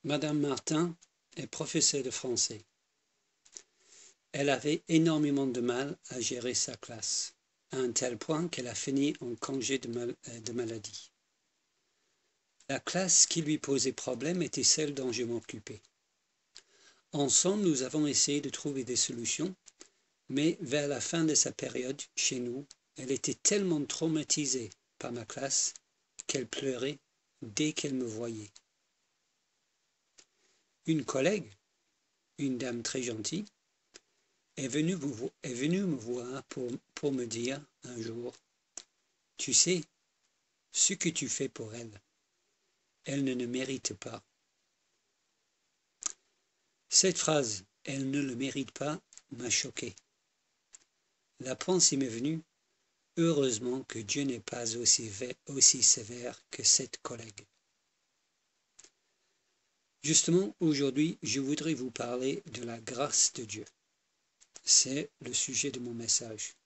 Madame Martin est professeure de français. Elle avait énormément de mal à gérer sa classe, à un tel point qu'elle a fini en congé de maladie. La classe qui lui posait problème était celle dont je m'occupais. Ensemble, nous avons essayé de trouver des solutions, mais vers la fin de sa période chez nous, elle était tellement traumatisée par ma classe qu'elle pleurait dès qu'elle me voyait. Une collègue, une dame très gentille, est venue me voir pour me dire un jour, « Tu sais, ce que tu fais pour elle, elle ne le mérite pas. » Cette phrase, « elle ne le mérite pas » m'a choqué. La pensée m'est venue, heureusement que Dieu n'est pas aussi sévère que cette collègue. Justement, aujourd'hui, je voudrais vous parler de la grâce de Dieu. C'est le sujet de mon message.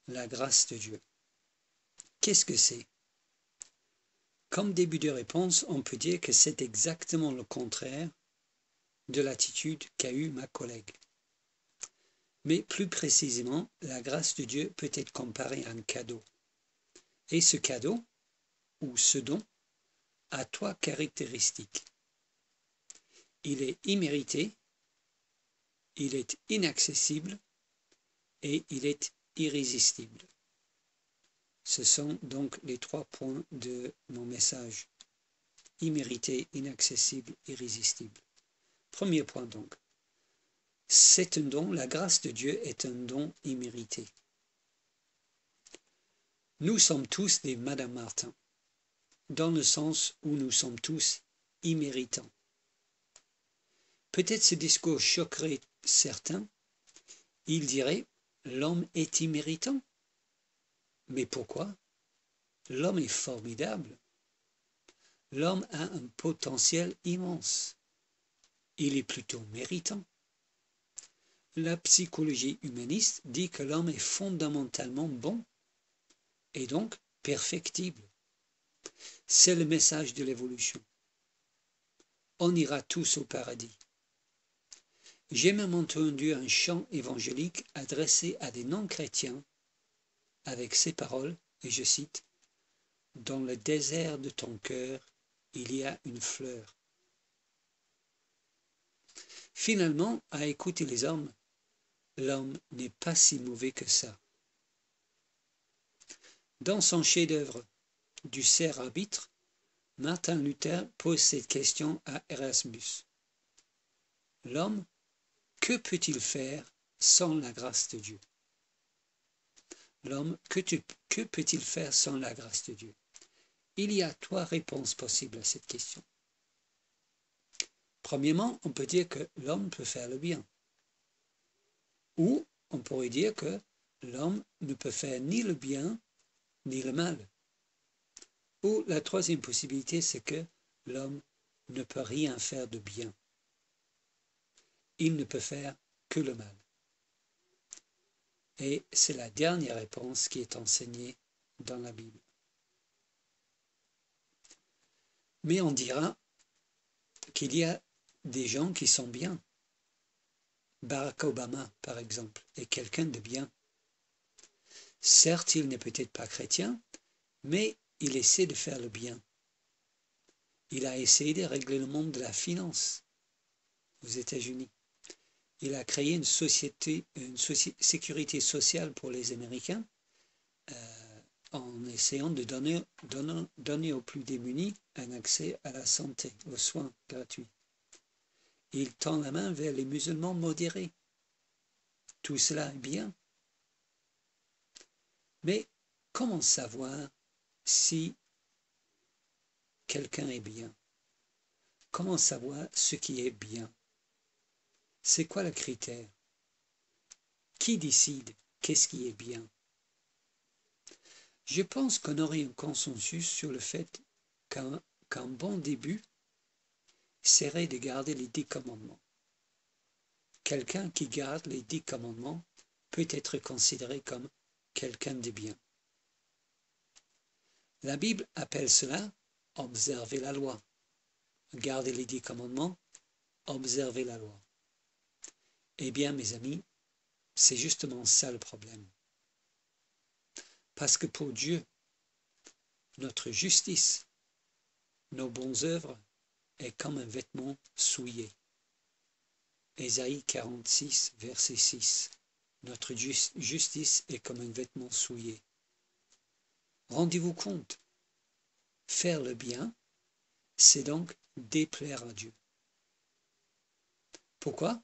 La grâce de Dieu. Qu'est-ce que c'est? Comme début de réponse, on peut dire que c'est exactement le contraire de l'attitude qu'a eue ma collègue. Mais plus précisément, la grâce de Dieu peut être comparée à un cadeau. Et ce cadeau, ou ce don, a trois caractéristiques. Il est immérité, il est inaccessible et il est irrésistible. Ce sont donc les 3 points de mon message. Immérité, inaccessible, irrésistible. Premier point donc. C'est un don, la grâce de Dieu est un don immérité. Nous sommes tous des Madame Martin, dans le sens où nous sommes tous imméritants. Peut-être ce discours choquerait certains. Ils diraient, l'homme est imméritant. Mais pourquoi? L'homme est formidable. L'homme a un potentiel immense. Il est plutôt méritant. La psychologie humaniste dit que l'homme est fondamentalement bon et donc perfectible. C'est le message de l'évolution. On ira tous au paradis. J'ai même entendu un chant évangélique adressé à des non-chrétiens avec ces paroles, et je cite, « Dans le désert de ton cœur, il y a une fleur. » Finalement, à écouter les hommes, l'homme n'est pas si mauvais que ça. Dans son chef-d'œuvre du Serre arbitre, Martin Luther pose cette question à Erasmus. L'homme, que peut-il faire sans la grâce de Dieu? L'homme, que peut-il faire sans la grâce de Dieu? Il y a 3 réponses possibles à cette question. Premièrement, on peut dire que l'homme peut faire le bien. Ou on pourrait dire que l'homme ne peut faire ni le bien ni le mal. Ou la troisième possibilité, c'est que l'homme ne peut rien faire de bien. Il ne peut faire que le mal. Et c'est la dernière réponse qui est enseignée dans la Bible. Mais on dira qu'il y a des gens qui sont bien. Barack Obama, par exemple, est quelqu'un de bien. Certes, il n'est peut-être pas chrétien, mais il essaie de faire le bien. Il a essayé de régler le monde de la finance aux États-Unis. Il a créé une sécurité sociale pour les Américains en essayant de donner aux plus démunis un accès à la santé, aux soins gratuits. Il tend la main vers les musulmans modérés. Tout cela est bien. Mais comment savoir si quelqu'un est bien? Comment savoir ce qui est bien? C'est quoi le critère? Qui décide qu'est-ce qui est bien? Je pense qu'on aurait un consensus sur le fait qu'un bon début serait de garder les 10 commandements. Quelqu'un qui garde les 10 commandements peut être considéré comme quelqu'un de bien. La Bible appelle cela observer la loi. garder les 10 commandements, observer la loi. Eh bien, mes amis, c'est justement ça le problème. Parce que pour Dieu, notre justice, nos bonnes œuvres, est comme un vêtement souillé. Ésaïe 46, verset 6. Notre justice est comme un vêtement souillé. Rendez-vous compte, faire le bien, c'est donc déplaire à Dieu. Pourquoi?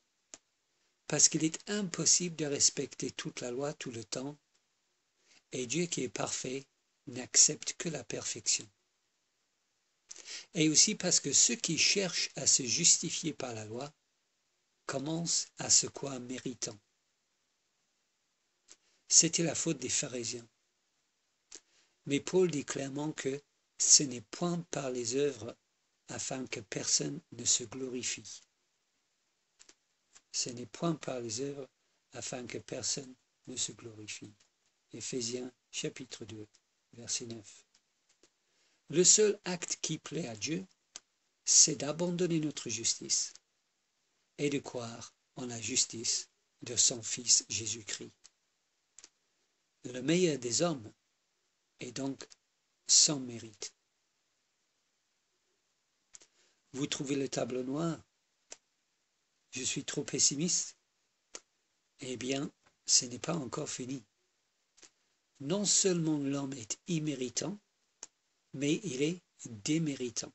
Parce qu'il est impossible de respecter toute la loi tout le temps, et Dieu qui est parfait n'accepte que la perfection. Et aussi parce que ceux qui cherchent à se justifier par la loi commencent à se croire méritants. C'était la faute des pharisiens. Mais Paul dit clairement que ce n'est point par les œuvres afin que personne ne se glorifie. Ce n'est point par les œuvres afin que personne ne se glorifie. Éphésiens chapitre 2, verset 9. Le seul acte qui plaît à Dieu, c'est d'abandonner notre justice et de croire en la justice de son Fils Jésus-Christ. Le meilleur des hommes est donc sans mérite. Vous trouvez le tableau noir? Je suis trop pessimiste? Eh bien, ce n'est pas encore fini. Non seulement l'homme est imméritant, mais il est déméritant.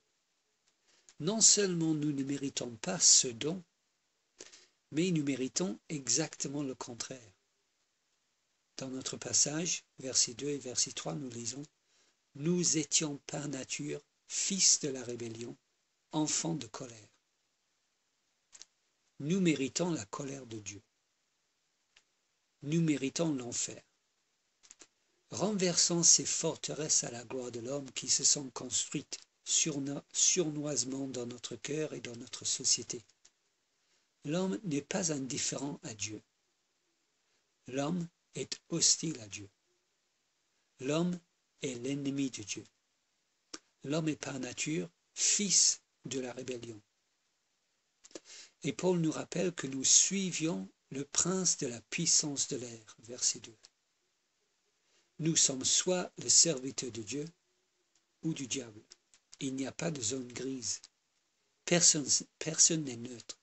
Non seulement nous ne méritons pas ce don, mais nous méritons exactement le contraire. Dans notre passage, verset 2 et verset 3, nous lisons « Nous étions par nature fils de la rébellion, enfants de colère. » Nous méritons la colère de Dieu. Nous méritons l'enfer. Renversons ces forteresses à la gloire de l'homme qui se sont construites sournoisement dans notre cœur et dans notre société. L'homme n'est pas indifférent à Dieu. L'homme est hostile à Dieu. L'homme est l'ennemi de Dieu. L'homme est par nature fils de la rébellion. Et Paul nous rappelle que nous suivions le prince de la puissance de l'air, verset 2. Nous sommes soit le serviteur de Dieu ou du diable. Il n'y a pas de zone grise. Personne n'est neutre.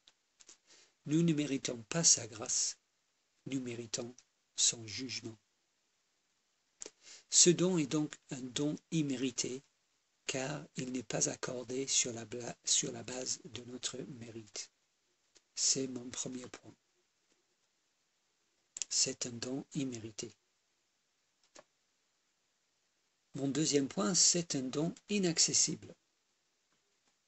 Nous ne méritons pas sa grâce, nous méritons son jugement. Ce don est donc un don immérité, car il n'est pas accordé sur la base de notre mérite. C'est mon premier point. C'est un don immérité. Mon deuxième point, c'est un don inaccessible.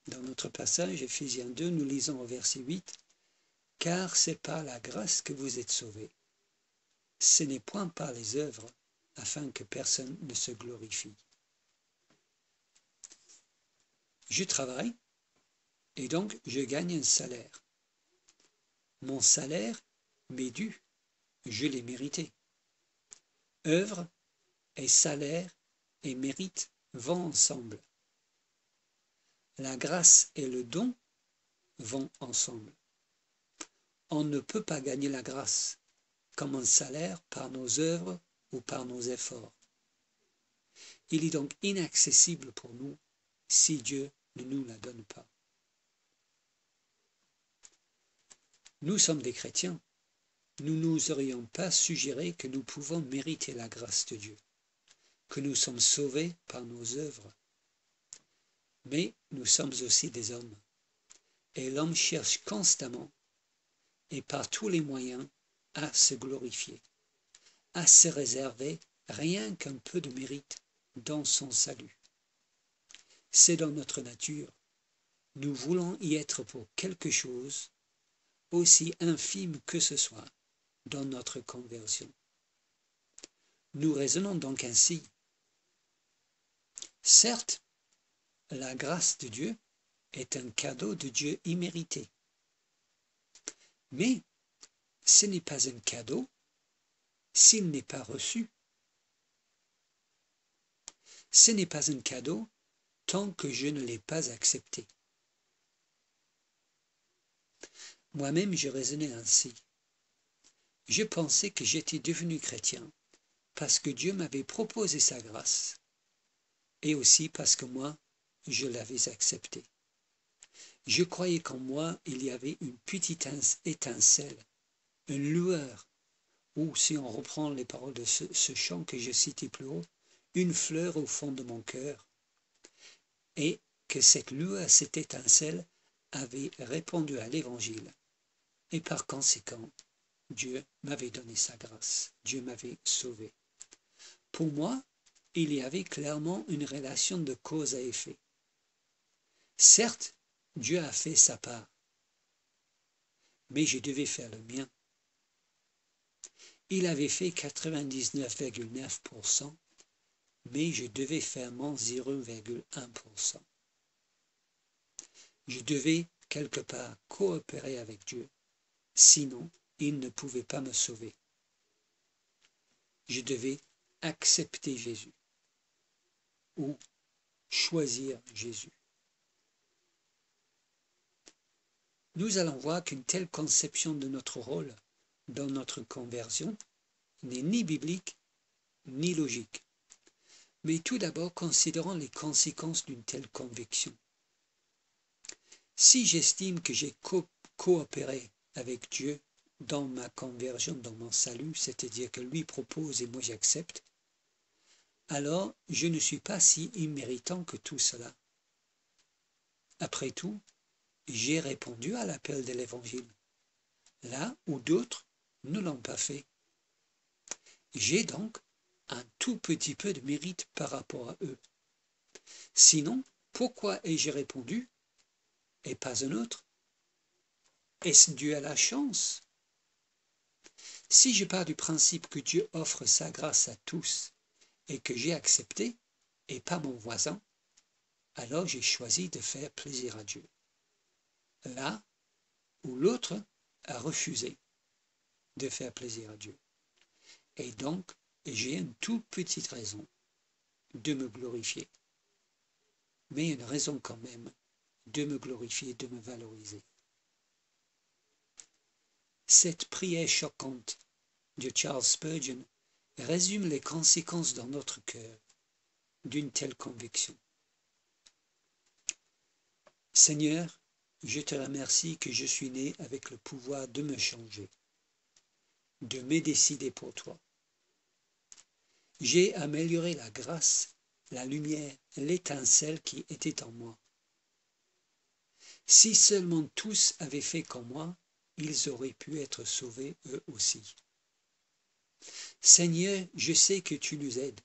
Dans notre passage, Éphésiens 2, nous lisons au verset 8, « Car c'est par la grâce que vous êtes sauvés. Ce n'est point par les œuvres, afin que personne ne se glorifie. » Je travaille, et donc je gagne un salaire. Mon salaire m'est dû, je l'ai mérité. Œuvre et salaire et mérite vont ensemble. La grâce et le don vont ensemble. On ne peut pas gagner la grâce comme un salaire par nos œuvres ou par nos efforts. Il est donc inaccessible pour nous si Dieu ne nous la donne pas. Nous sommes des chrétiens. Nous n'oserions pas suggérer que nous pouvons mériter la grâce de Dieu, que nous sommes sauvés par nos œuvres. Mais nous sommes aussi des hommes. Et l'homme cherche constamment et par tous les moyens à se glorifier, à se réserver rien qu'un peu de mérite dans son salut. C'est dans notre nature. Nous voulons y être pour quelque chose, aussi infime que ce soit, dans notre conversion. Nous raisonnons donc ainsi. Certes, la grâce de Dieu est un cadeau de Dieu immérité. Mais ce n'est pas un cadeau s'il n'est pas reçu. Ce n'est pas un cadeau tant que je ne l'ai pas accepté. Moi-même, je raisonnais ainsi. Je pensais que j'étais devenu chrétien parce que Dieu m'avait proposé sa grâce et aussi parce que moi, je l'avais accepté. Je croyais qu'en moi, il y avait une petite étincelle, une lueur, ou si on reprend les paroles de ce chant que je citais plus haut, une fleur au fond de mon cœur, et que cette lueur, cette étincelle, avait répondu à l'Évangile. Et par conséquent, Dieu m'avait donné sa grâce, Dieu m'avait sauvé. Pour moi, il y avait clairement une relation de cause à effet. Certes, Dieu a fait sa part, mais je devais faire le mien. Il avait fait 99,9%, mais je devais faire mon 0,1%. Je devais quelque part coopérer avec Dieu, sinon il ne pouvait pas me sauver. Je devais accepter Jésus ou choisir Jésus. Nous allons voir qu'une telle conception de notre rôle dans notre conversion n'est ni biblique ni logique. Mais tout d'abord, considérons les conséquences d'une telle conviction. Si j'estime que j'ai coopéré avec Dieu dans ma conversion, dans mon salut, c'est-à-dire que lui propose et moi j'accepte, alors je ne suis pas si imméritant que tout cela. Après tout, j'ai répondu à l'appel de l'Évangile, là où d'autres ne l'ont pas fait. J'ai donc un tout petit peu de mérite par rapport à eux. Sinon, pourquoi ai-je répondu et pas un autre? Est-ce dû à la chance? Si je pars du principe que Dieu offre sa grâce à tous et que j'ai accepté, et pas mon voisin, alors j'ai choisi de faire plaisir à Dieu. Là où l'autre a refusé de faire plaisir à Dieu. Et donc, j'ai une toute petite raison de me glorifier. Mais une raison quand même de me glorifier, de me valoriser. Cette prière choquante de Charles Spurgeon résume les conséquences dans notre cœur d'une telle conviction. Seigneur, je te remercie que je suis né avec le pouvoir de me changer, de me décider pour toi. J'ai amélioré la grâce, la lumière, l'étincelle qui était en moi. Si seulement tous avaient fait comme moi, ils auraient pu être sauvés eux aussi. Seigneur, je sais que tu nous aides,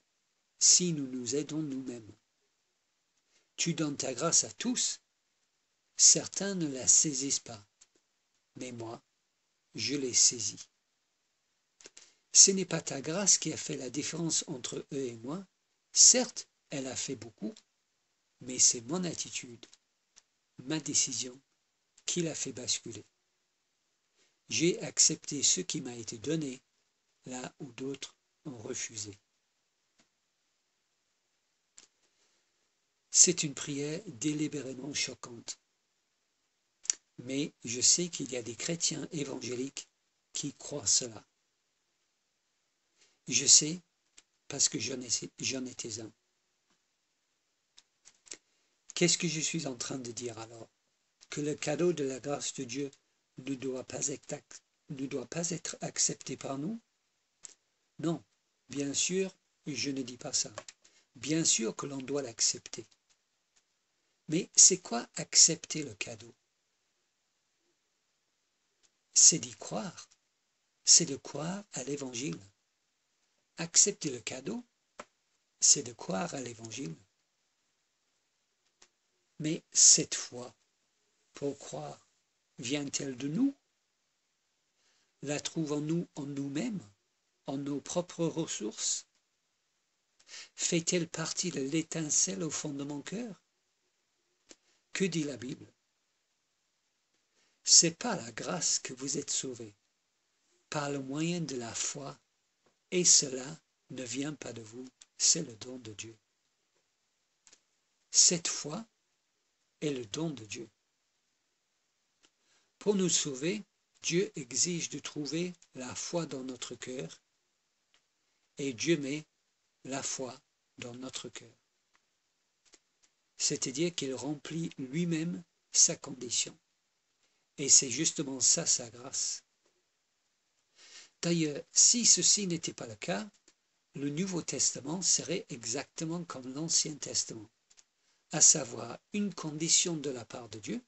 si nous nous aidons nous-mêmes. Tu donnes ta grâce à tous. Certains ne la saisissent pas, mais moi, je l'ai saisie. Ce n'est pas ta grâce qui a fait la différence entre eux et moi. Certes, elle a fait beaucoup, mais c'est mon attitude, ma décision, qui l'a fait basculer. J'ai accepté ce qui m'a été donné, là où d'autres ont refusé. C'est une prière délibérément choquante. Mais je sais qu'il y a des chrétiens évangéliques qui croient cela. Je sais parce que j'en étais un. Qu'est-ce que je suis en train de dire alors? Que le cadeau de la grâce de Dieu ne doit pas être accepté par nous? Non, bien sûr, je ne dis pas ça. Bien sûr que l'on doit l'accepter. Mais c'est quoi accepter le cadeau? C'est d'y croire. C'est de croire à l'Évangile. Accepter le cadeau, c'est de croire à l'Évangile. Mais cette foi, pour croire, vient-elle de nous? La trouvons-nous en nous-mêmes, en nos propres ressources? Fait-elle partie de l'étincelle au fond de mon cœur? Que dit la Bible? C'est par la grâce que vous êtes sauvés, par le moyen de la foi, et cela ne vient pas de vous, c'est le don de Dieu. Cette foi est le don de Dieu. Pour nous sauver, Dieu exige de trouver la foi dans notre cœur et Dieu met la foi dans notre cœur. C'est-à-dire qu'il remplit lui-même sa condition. Et c'est justement ça sa grâce. D'ailleurs, si ceci n'était pas le cas, le Nouveau Testament serait exactement comme l'Ancien Testament, à savoir une condition de la part de Dieu,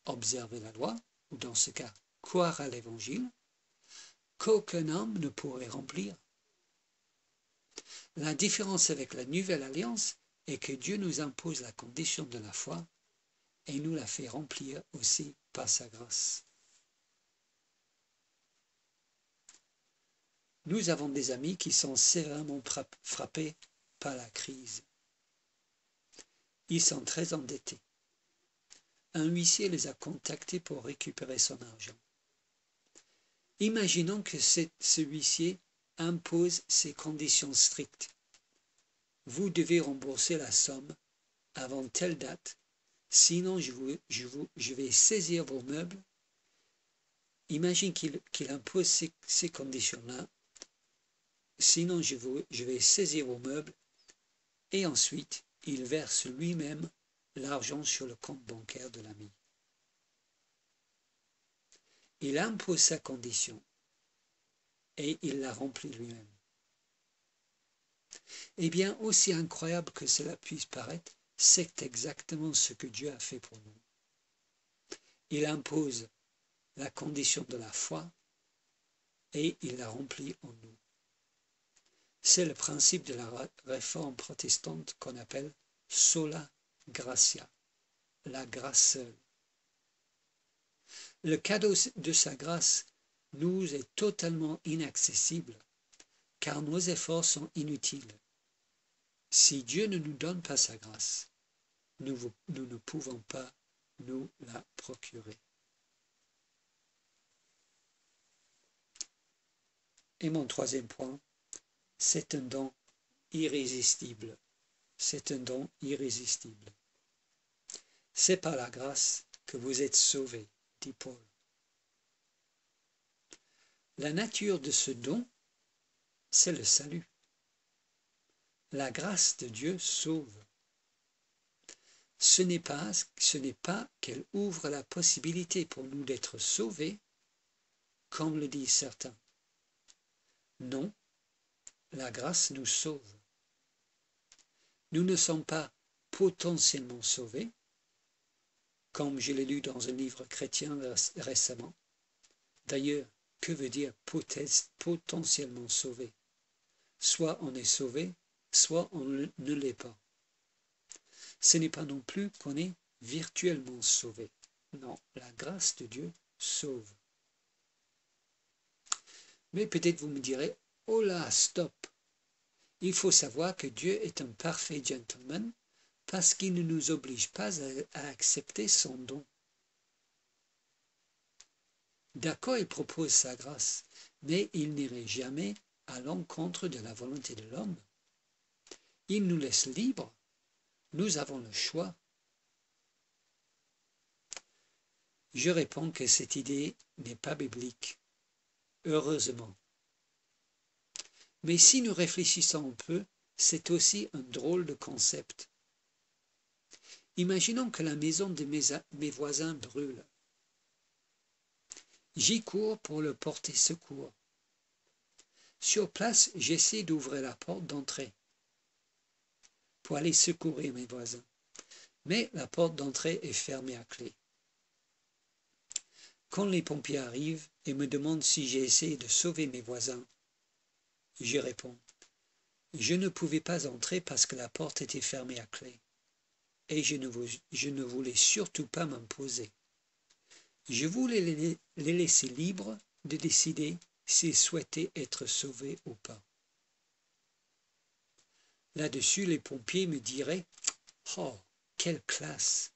observer la loi, ou dans ce cas, croire à l'Évangile, qu'aucun homme ne pourrait remplir. La différence avec la Nouvelle Alliance est que Dieu nous impose la condition de la foi et nous la fait remplir aussi par sa grâce. Nous avons des amis qui sont sévèrement frappés par la crise. Ils sont très endettés. Un huissier les a contactés pour récupérer son argent. Imaginons que ce huissier impose ces conditions strictes. Vous devez rembourser la somme avant telle date, sinon je vais saisir vos meubles. Imagine qu'il impose ces conditions-là, sinon je vais saisir vos meubles, et ensuite il verse lui-même l'argent sur le compte bancaire de l'ami. Il impose sa condition et il la remplit lui-même. Eh bien, aussi incroyable que cela puisse paraître, c'est exactement ce que Dieu a fait pour nous. Il impose la condition de la foi et il la remplit en nous. C'est le principe de la réforme protestante qu'on appelle sola gratia, la grâce seule. Le cadeau de sa grâce nous est totalement inaccessible, car nos efforts sont inutiles. Si Dieu ne nous donne pas sa grâce, nous ne pouvons pas nous la procurer. Et mon troisième point, c'est un don irrésistible. C'est un don irrésistible. C'est par la grâce que vous êtes sauvés, dit Paul. La nature de ce don, c'est le salut. La grâce de Dieu sauve. Ce n'est pas qu'elle ouvre la possibilité pour nous d'être sauvés, comme le disent certains. Non, la grâce nous sauve. Nous ne sommes pas potentiellement sauvés, comme je l'ai lu dans un livre chrétien récemment. D'ailleurs, que veut dire potentiellement sauvé? Soit on est sauvé, soit on ne l'est pas. Ce n'est pas non plus qu'on est virtuellement sauvé. Non, la grâce de Dieu sauve. Mais peut-être vous me direz, oh là, stop. Il faut savoir que Dieu est un parfait gentleman parce qu'il ne nous oblige pas à accepter son don. D'accord, il propose sa grâce, mais il n'irait jamais à l'encontre de la volonté de l'homme. Il nous laisse libres. Nous avons le choix. Je réponds que cette idée n'est pas biblique, heureusement. Mais si nous réfléchissons un peu, c'est aussi un drôle de concept. Imaginons que la maison de mes voisins brûle. J'y cours pour leur porter secours. Sur place, j'essaie d'ouvrir la porte d'entrée pour aller secourir mes voisins. Mais la porte d'entrée est fermée à clé. Quand les pompiers arrivent et me demandent si j'ai essayé de sauver mes voisins, je réponds, je ne pouvais pas entrer parce que la porte était fermée à clé. Et je ne voulais surtout pas m'imposer. Je voulais les laisser libres de décider s'ils souhaitaient être sauvés ou pas. Là-dessus, les pompiers me diraient « Oh, quelle classe!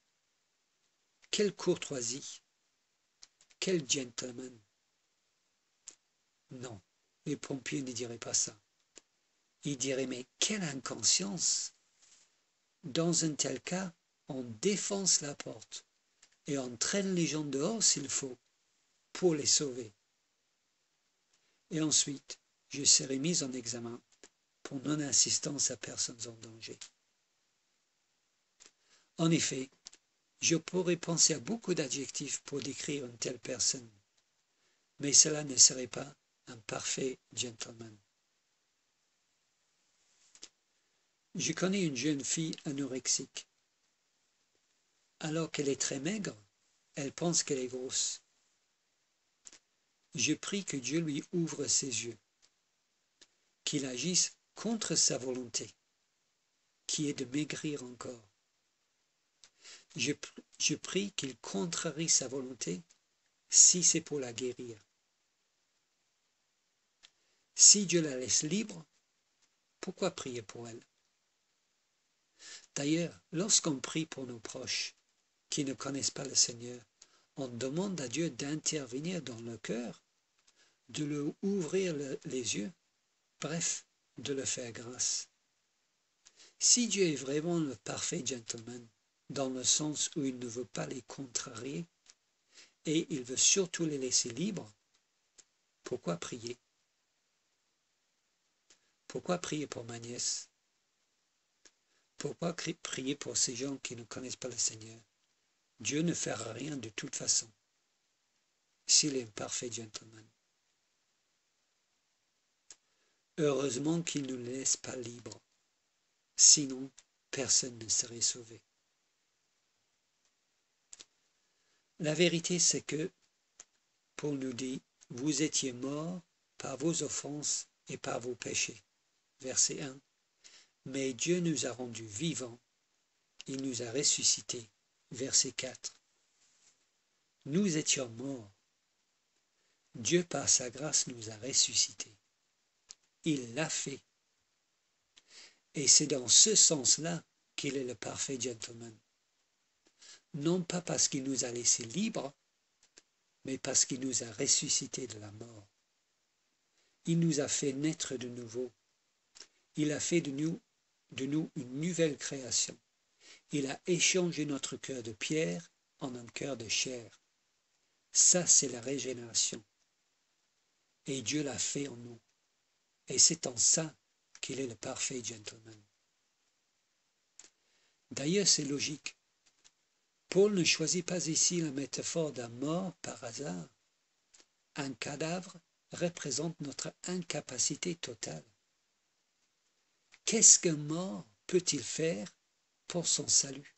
Quelle courtoisie! Quel gentleman !» Non, les pompiers ne diraient pas ça. Ils diraient « Mais quelle inconscience ! Dans un tel cas, on défonce la porte et on traîne les gens dehors s'il faut, pour les sauver. Et ensuite, je serai mis en examen pour non-assistance à personnes en danger. En effet, je pourrais penser à beaucoup d'adjectifs pour décrire une telle personne, mais cela ne serait pas un parfait gentleman. Je connais une jeune fille anorexique. Alors qu'elle est très maigre, elle pense qu'elle est grosse. Je prie que Dieu lui ouvre ses yeux, qu'il agisse contre sa volonté, qui est de maigrir encore. Je prie qu'il contrarie sa volonté si c'est pour la guérir. Si Dieu la laisse libre, pourquoi prier pour elle? D'ailleurs, lorsqu'on prie pour nos proches qui ne connaissent pas le Seigneur, on demande à Dieu d'intervenir dans leur cœur, de leur ouvrir les yeux, bref, de leur faire grâce. Si Dieu est vraiment le parfait gentleman, dans le sens où il ne veut pas les contrarier, et il veut surtout les laisser libres, pourquoi prier? Pourquoi prier pour ma nièce? Pourquoi prier pour ces gens qui ne connaissent pas le Seigneur? Dieu ne fera rien de toute façon, s'il est un parfait gentleman. Heureusement qu'il ne nous laisse pas libres, sinon personne ne serait sauvé. La vérité, c'est que Paul nous dit, vous étiez morts par vos offenses et par vos péchés. Verset 1. Mais Dieu nous a rendus vivants, il nous a ressuscités. Verset 4. Nous étions morts. Dieu par sa grâce nous a ressuscités. Il l'a fait. Et c'est dans ce sens-là qu'il est le parfait gentleman. Non pas parce qu'il nous a laissés libres, mais parce qu'il nous a ressuscités de la mort. Il nous a fait naître de nouveau. Il a fait de nous une nouvelle création. Il a échangé notre cœur de pierre en un cœur de chair. Ça, c'est la régénération. Et Dieu l'a fait en nous. Et c'est en ça qu'il est le parfait gentleman. D'ailleurs, c'est logique. Paul ne choisit pas ici la métaphore d'un mort par hasard. Un cadavre représente notre incapacité totale. Qu'est-ce qu'un mort peut-il faire pour son salut?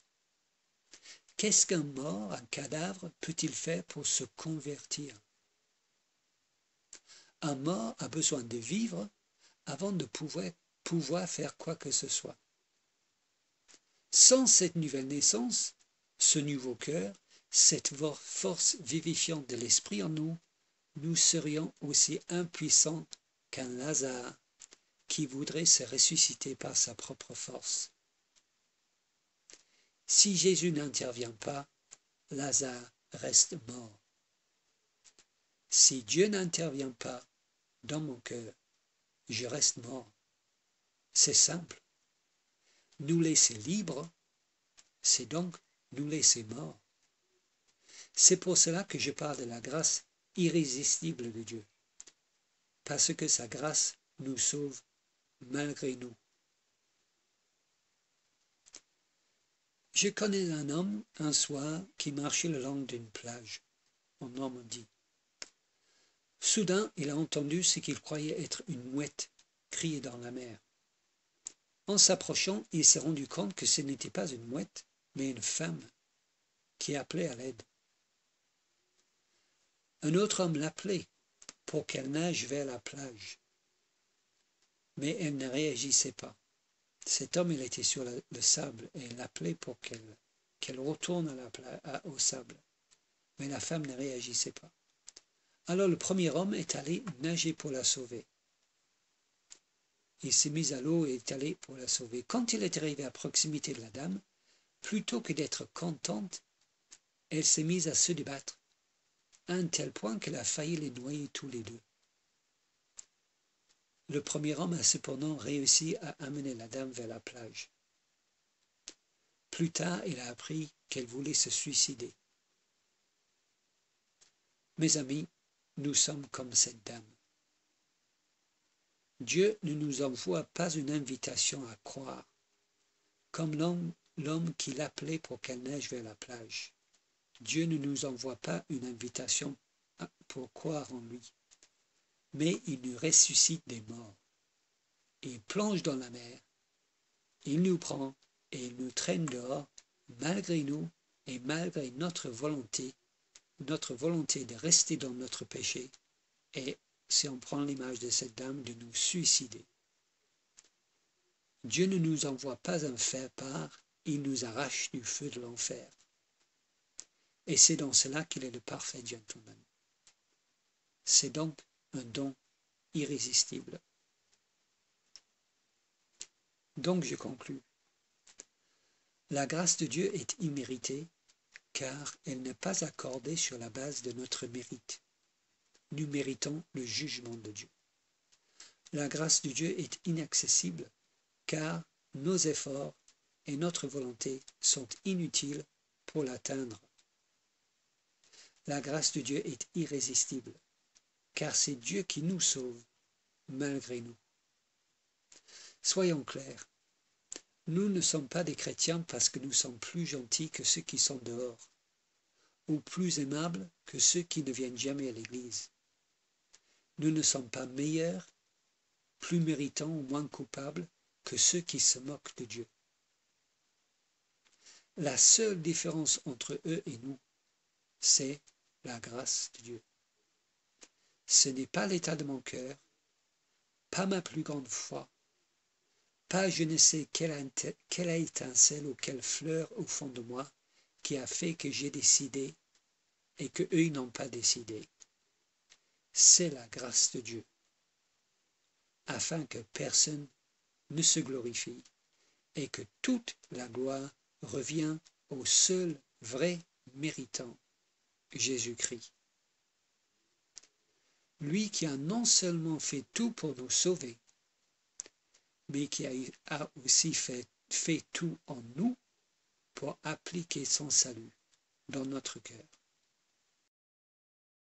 Qu'est-ce qu'un mort, un cadavre, peut-il faire pour se convertir? Un mort a besoin de vivre avant de pouvoir faire quoi que ce soit. Sans cette nouvelle naissance, ce nouveau cœur, cette force vivifiante de l'esprit en nous, nous serions aussi impuissants qu'un Lazare qui voudrait se ressusciter par sa propre force. Si Jésus n'intervient pas, Lazare reste mort. Si Dieu n'intervient pas dans mon cœur, je reste mort. C'est simple. Nous laisser libres, c'est donc nous laisser morts. C'est pour cela que je parle de la grâce irrésistible de Dieu, parce que sa grâce nous sauve malgré nous. Je connais un homme un soir qui marchait le long d'une plage en Normandie. Soudain, il a entendu ce qu'il croyait être une mouette crier dans la mer. En s'approchant, il s'est rendu compte que ce n'était pas une mouette, mais une femme qui appelait à l'aide. Un autre homme l'appelait pour qu'elle nage vers la plage, mais elle ne réagissait pas. Cet homme, il était sur le sable et il l'appelait pour qu'elle retourne au sable, mais la femme ne réagissait pas. Alors le premier homme est allé nager pour la sauver. Il s'est mis à l'eau et est allé pour la sauver. Quand il est arrivé à proximité de la dame, plutôt que d'être contente, elle s'est mise à se débattre, à un tel point qu'elle a failli les noyer tous les deux. Le premier homme a cependant réussi à amener la dame vers la plage. Plus tard, il a appris qu'elle voulait se suicider. Mes amis, nous sommes comme cette dame. Dieu ne nous envoie pas une invitation à croire, comme l'homme qui l'appelait pour qu'elle neige vers la plage. Dieu ne nous envoie pas une invitation pour croire en lui, mais il nous ressuscite des morts. Il plonge dans la mer, il nous prend et il nous traîne dehors, malgré nous et malgré notre volonté de rester dans notre péché, et si on prend l'image de cette dame, de nous suicider. Dieu ne nous envoie pas un faire-part, il nous arrache du feu de l'enfer. Et c'est dans cela qu'il est le parfait gentleman. C'est donc un don irrésistible. Donc je conclus. La grâce de Dieu est imméritée, car elle n'est pas accordée sur la base de notre mérite. Nous méritons le jugement de Dieu. La grâce de Dieu est inaccessible, car nos efforts et notre volonté sont inutiles pour l'atteindre. La grâce de Dieu est irrésistible, car c'est Dieu qui nous sauve, malgré nous. Soyons clairs, nous ne sommes pas des chrétiens parce que nous sommes plus gentils que ceux qui sont dehors, ou plus aimables que ceux qui ne viennent jamais à l'église. Nous ne sommes pas meilleurs, plus méritants ou moins coupables que ceux qui se moquent de Dieu. La seule différence entre eux et nous, c'est la grâce de Dieu. Ce n'est pas l'état de mon cœur, pas ma plus grande foi, pas je ne sais quelle étincelle ou quelle fleur au fond de moi qui a fait que j'ai décidé et que eux n'ont pas décidé. C'est la grâce de Dieu, afin que personne ne se glorifie et que toute la gloire revient au seul vrai méritant, Jésus-Christ. Lui qui a non seulement fait tout pour nous sauver, mais qui a aussi fait tout en nous pour appliquer son salut dans notre cœur.